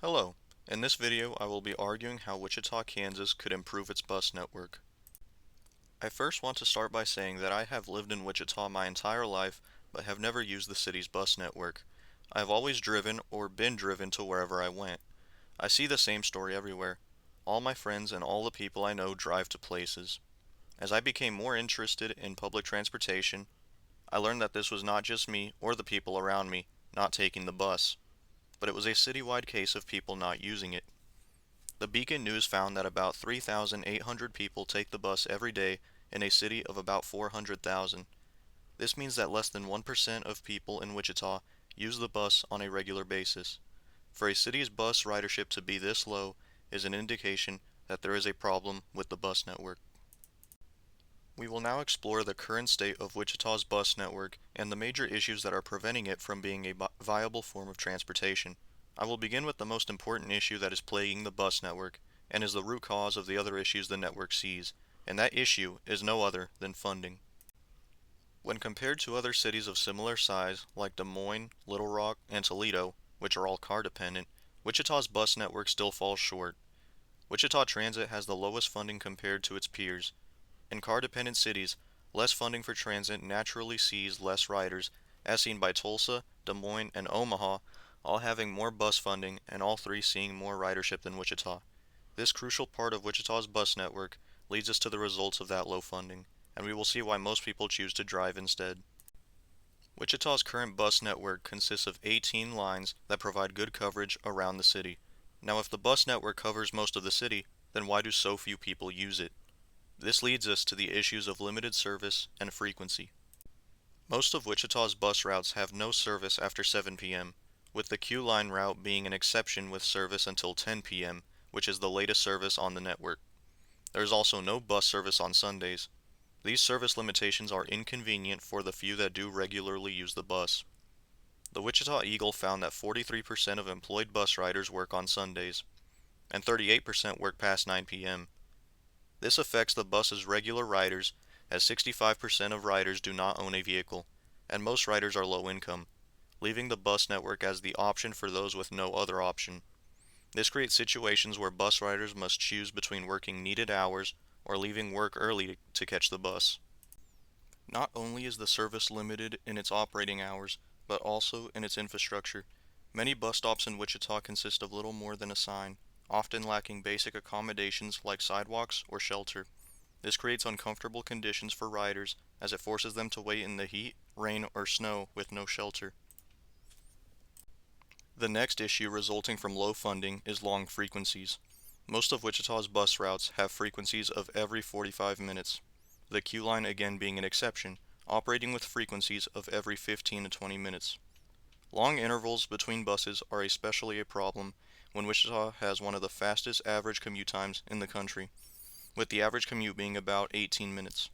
Hello. In this video, I will be arguing how Wichita, Kansas could improve its bus network. I first want to start by saying that I have lived in Wichita my entire life, but have never used the city's bus network. I have always driven or been driven to wherever I went. I see the same story everywhere. All my friends and all the people I know drive to places. As I became more interested in public transportation, I learned that this was not just me or the people around me not taking the bus, but it was a citywide case of people not using it. The Beacon News found that about 3,800 people take the bus every day in a city of about 400,000. This means that less than 1% of people in Wichita use the bus on a regular basis. For a city's bus ridership to be this low is an indication that there is a problem with the bus network. We will now explore the current state of Wichita's bus network and the major issues that are preventing it from being a viable form of transportation. I will begin with the most important issue that is plaguing the bus network and is the root cause of the other issues the network sees, and that issue is no other than funding. When compared to other cities of similar size like Des Moines, Little Rock, and Toledo, which are all car dependent, Wichita's bus network still falls short. Wichita Transit has the lowest funding compared to its peers. In car-dependent cities, less funding for transit naturally sees less riders, as seen by Tulsa, Des Moines, and Omaha, all having more bus funding and all three seeing more ridership than Wichita. This crucial part of Wichita's bus network leads us to the results of that low funding, and we will see why most people choose to drive instead. Wichita's current bus network consists of 18 lines that provide good coverage around the city. Now, if the bus network covers most of the city, then why do so few people use it? This leads us to the issues of limited service and frequency. Most of Wichita's bus routes have no service after 7 p.m., with the Q Line route being an exception with service until 10 p.m., which is the latest service on the network. There is also no bus service on Sundays. These service limitations are inconvenient for the few that do regularly use the bus. The Wichita Eagle found that 43% of employed bus riders work on Sundays, and 38% work past 9 p.m. This affects the bus's regular riders, as 65% of riders do not own a vehicle, and most riders are low income, leaving the bus network as the option for those with no other option. This creates situations where bus riders must choose between working needed hours or leaving work early to catch the bus. Not only is the service limited in its operating hours, but also in its infrastructure. Many bus stops in Wichita consist of little more than a sign, often lacking basic accommodations like sidewalks or shelter. This creates uncomfortable conditions for riders as it forces them to wait in the heat, rain, or snow with no shelter. The next issue resulting from low funding is long frequencies. Most of Wichita's bus routes have frequencies of every 45 minutes, the Q line again being an exception, operating with frequencies of every 15 to 20 minutes. Long intervals between buses are especially a problem when Wichita has one of the fastest average commute times in the country, with the average commute being about 18 minutes.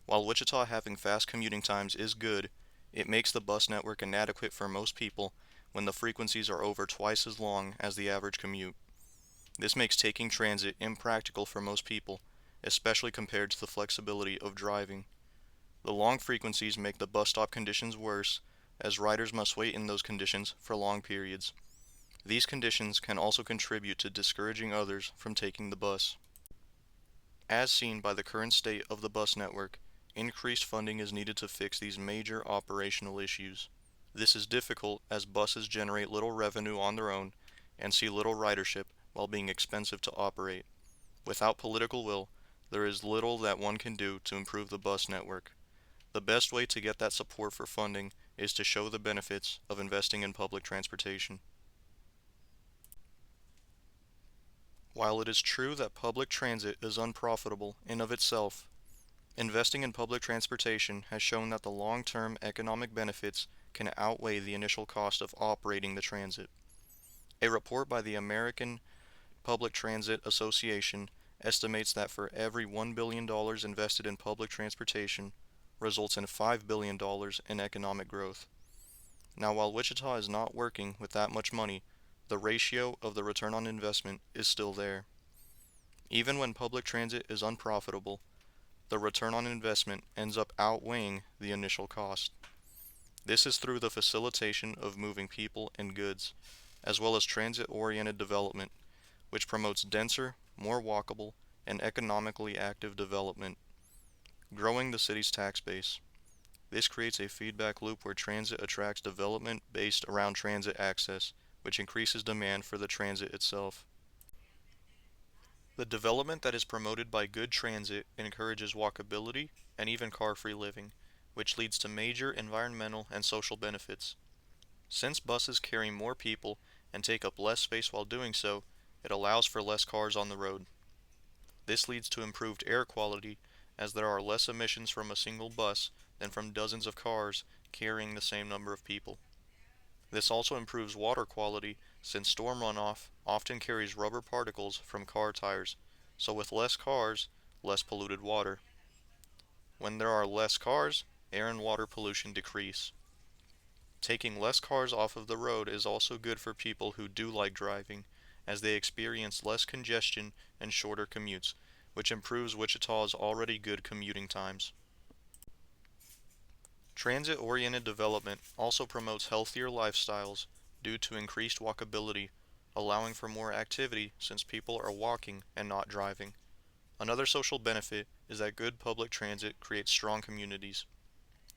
While Wichita having fast commuting times is good, it makes the bus network inadequate for most people when the frequencies are over twice as long as the average commute. This makes taking transit impractical for most people, especially compared to the flexibility of driving. The long frequencies make the bus stop conditions worse, as riders must wait in those conditions for long periods. These conditions can also contribute to discouraging others from taking the bus. As seen by the current state of the bus network, increased funding is needed to fix these major operational issues. This is difficult as buses generate little revenue on their own and see little ridership while being expensive to operate. Without political will, there is little that one can do to improve the bus network. The best way to get that support for funding is to show the benefits of investing in public transportation. While it is true that public transit is unprofitable in of itself, investing in public transportation has shown that the long-term economic benefits can outweigh the initial cost of operating the transit. A report by the American Public Transit Association estimates that for every $1 billion invested in public transportation results in $5 billion in economic growth. Now, while Wichita is not working with that much money, the ratio of the return on investment is still there. Even when public transit is unprofitable, the return on investment ends up outweighing the initial cost. This is through the facilitation of moving people and goods. as well as transit-oriented development, which promotes denser, more walkable, and economically active development, growing the city's tax base. This creates a feedback loop where transit attracts development based around transit access, which increases demand for the transit itself. The development that is promoted by good transit encourages walkability and even car-free living, which leads to major environmental and social benefits. Since buses carry more people and take up less space while doing so, it allows for less cars on the road. This leads to improved air quality as there are less emissions from a single bus than from dozens of cars carrying the same number of people. This also improves water quality since storm runoff often carries rubber particles from car tires, so with less cars, less polluted water. When there are less cars, air and water pollution decrease. Taking less cars off of the road is also good for people who do like driving, as they experience less congestion and shorter commutes, which improves Wichita's already good commuting times. Transit-oriented development also promotes healthier lifestyles due to increased walkability, allowing for more activity since people are walking and not driving. Another social benefit is that good public transit creates strong communities.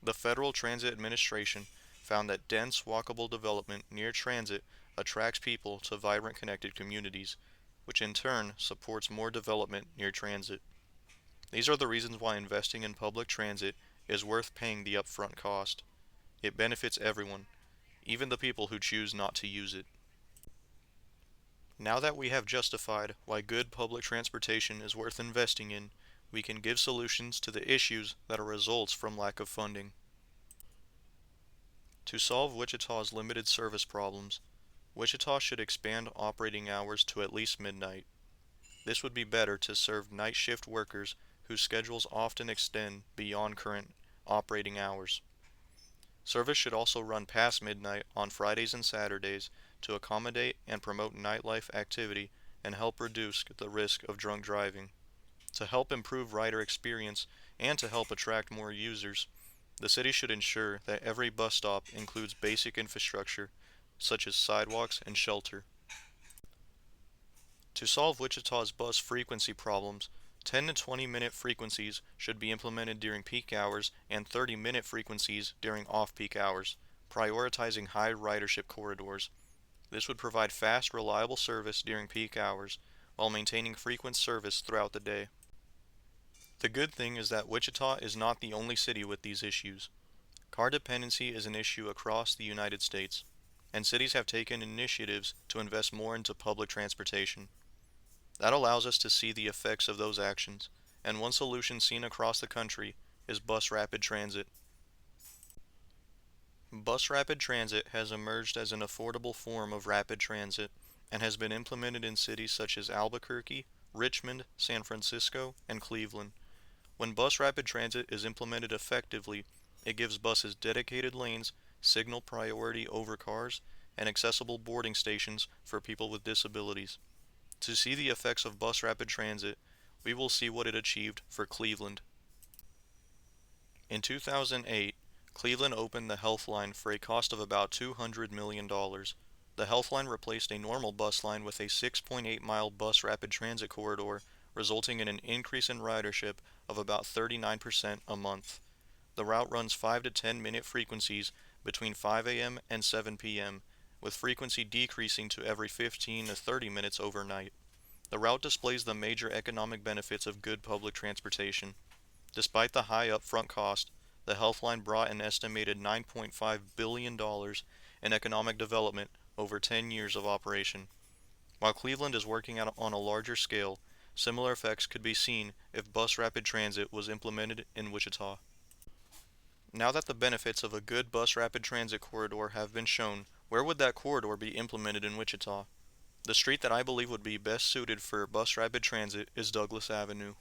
The Federal Transit Administration found that dense, walkable development near transit attracts people to vibrant, connected communities, which in turn supports more development near transit. These are the reasons why investing in public transit is worth paying the upfront cost. It benefits everyone, even the people who choose not to use it. Now that we have justified why good public transportation is worth investing in, we can give solutions to the issues that are results from lack of funding. To solve Wichita's limited service problems, Wichita should expand operating hours to at least midnight. This would be better to serve night shift workers whose schedules often extend beyond current operating hours. Service should also run past midnight on Fridays and Saturdays to accommodate and promote nightlife activity and help reduce the risk of drunk driving. To help improve rider experience and to help attract more users, the city should ensure that every bus stop includes basic infrastructure, such as sidewalks and shelter. To solve Wichita's bus frequency problems, 10 to 20-minute frequencies should be implemented during peak hours and 30-minute frequencies during off-peak hours, prioritizing high ridership corridors. This would provide fast, reliable service during peak hours, while maintaining frequent service throughout the day. The good thing is that Wichita is not the only city with these issues. Car dependency is an issue across the United States, and cities have taken initiatives to invest more into public transportation. That allows us to see the effects of those actions, and one solution seen across the country is bus rapid transit. Bus rapid transit has emerged as an affordable form of rapid transit and has been implemented in cities such as Albuquerque, Richmond, San Francisco, and Cleveland. When bus rapid transit is implemented effectively, it gives buses dedicated lanes, signal priority over cars, and accessible boarding stations for people with disabilities. To see the effects of bus rapid transit, we will see what it achieved for Cleveland. In 2008, Cleveland opened the Healthline for a cost of about $200 million. The Healthline replaced a normal bus line with a 6.8-mile bus rapid transit corridor, resulting in an increase in ridership of about 39% a month. The route runs 5 to 10-minute frequencies between 5 a.m. and 7 p.m., with frequency decreasing to every 15 to 30 minutes overnight. The route displays the major economic benefits of good public transportation. Despite the high upfront cost, the Healthline brought an estimated $9.5 billion in economic development over 10 years of operation. While Cleveland is working on a larger scale, similar effects could be seen if bus rapid transit was implemented in Wichita. Now that the benefits of a good bus rapid transit corridor have been shown, where would that corridor be implemented in Wichita? The street that I believe would be best suited for bus rapid transit is Douglas Avenue.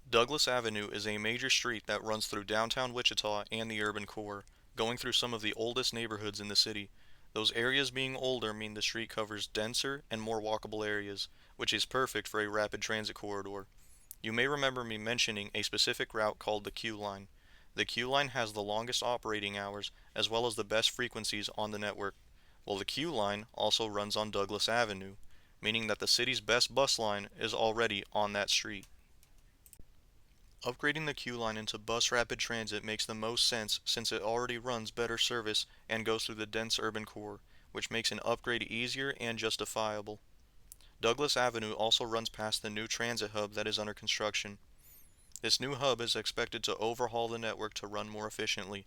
Douglas Avenue is a major street that runs through downtown Wichita and the urban core, going through some of the oldest neighborhoods in the city. Those areas being older mean the street covers denser and more walkable areas, which is perfect for a rapid transit corridor. You may remember me mentioning a specific route called the Q Line. The Q Line has the longest operating hours as well as the best frequencies on the network. while the Q line also runs on Douglas Avenue, meaning that the city's best bus line is already on that street. Upgrading the Q line into bus rapid transit makes the most sense since it already runs better service and goes through the dense urban core, which makes an upgrade easier and justifiable. Douglas Avenue also runs past the new transit hub that is under construction. This new hub is expected to overhaul the network to run more efficiently.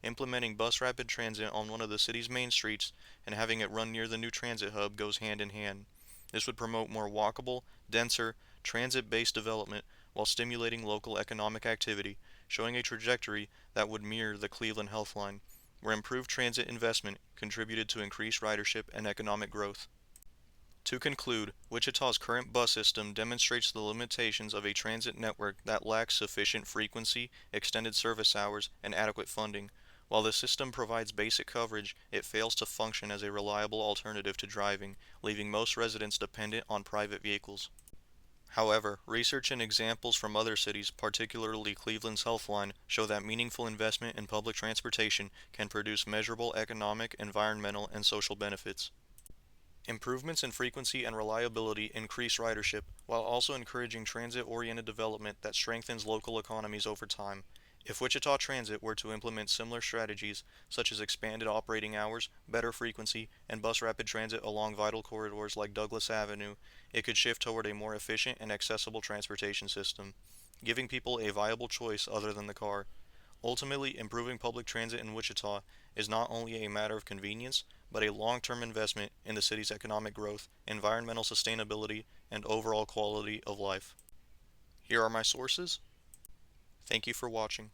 Implementing bus rapid transit on one of the city's main streets and having it run near the new transit hub goes hand in hand. This would promote more walkable, denser, transit-based development while stimulating local economic activity, showing a trajectory that would mirror the Cleveland Health Line, where improved transit investment contributed to increased ridership and economic growth. To conclude, Wichita's current bus system demonstrates the limitations of a transit network that lacks sufficient frequency, extended service hours, and adequate funding. While the system provides basic coverage, it fails to function as a reliable alternative to driving, leaving most residents dependent on private vehicles. However, research and examples from other cities, particularly Cleveland's Health Line, show that meaningful investment in public transportation can produce measurable economic, environmental, and social benefits. Improvements in frequency and reliability increase ridership, while also encouraging transit-oriented development that strengthens local economies over time. If Wichita Transit were to implement similar strategies, such as expanded operating hours, better frequency, and bus rapid transit along vital corridors like Douglas Avenue, it could shift toward a more efficient and accessible transportation system, giving people a viable choice other than the car. Ultimately, improving public transit in Wichita is not only a matter of convenience, but a long-term investment in the city's economic growth, environmental sustainability, and overall quality of life. Here are my sources. Thank you for watching.